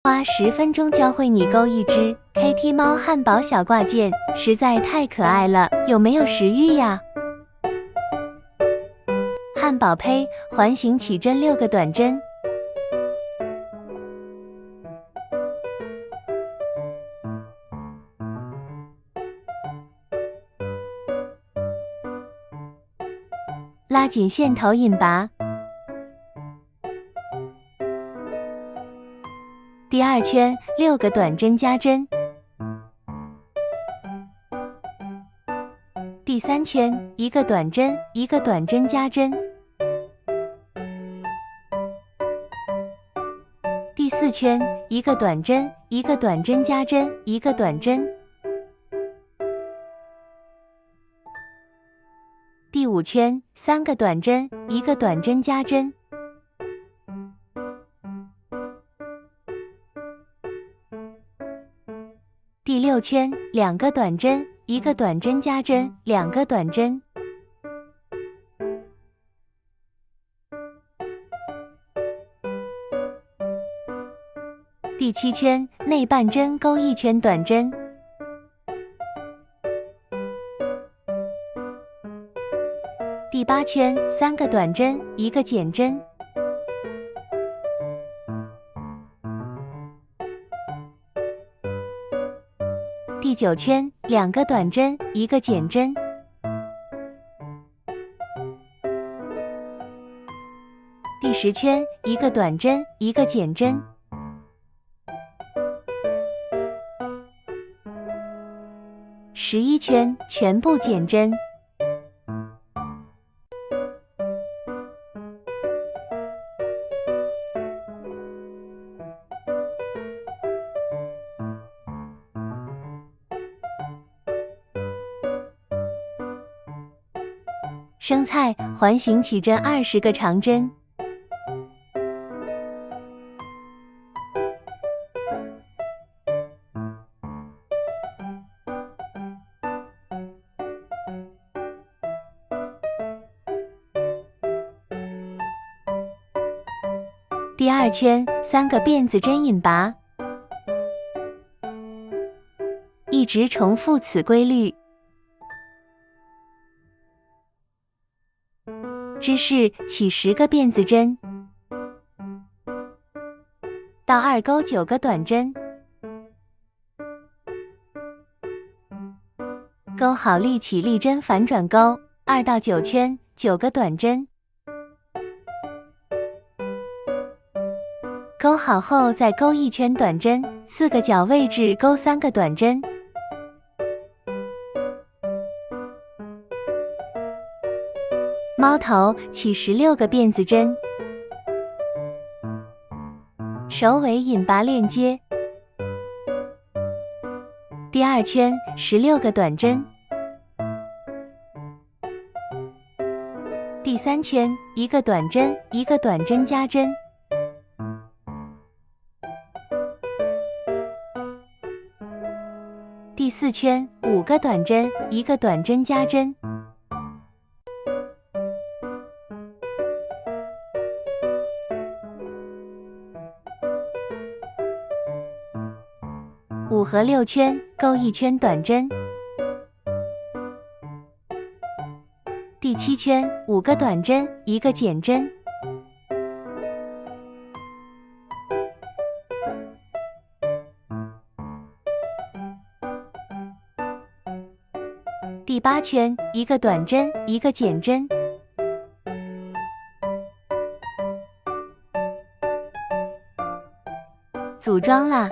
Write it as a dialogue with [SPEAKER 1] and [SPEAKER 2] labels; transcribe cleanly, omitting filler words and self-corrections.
[SPEAKER 1] 花10分钟教会你勾一只 KT 猫汉堡小挂件，实在太可爱了，有没有食欲呀？汉堡胚环形起针6个短针，拉紧线头引拔。第2圈6个短针加针，第3圈1个短针1个短针加针，第4圈1个短针1个短针加针1个短针，第5圈3个短针1个短针加针。第6圈2个短针1个短针加针2个短针。第7圈内半针勾1圈短针。第8圈3个短针1个减针。第9圈2个短针1个减针。第10圈1个短针1个减针。11圈全部减针。生菜环形起针20个长针，第2圈3个辫子针引拔，一直重复此规律。织式起10个辫子针，到2勾9个短针，勾好立起立针反转钩，2到9圈9个短针，勾好后再勾1圈短针，4个角位置勾3个短针。猫头起16个辫子针，首尾引拔链接。第2圈16个短针，第3圈1个短针1个短针加针，第4圈5个短针1个短针加针。5和6圈勾1圈短针，第7圈5个短针1个减针，第8圈1个短针1个减针。组装啦！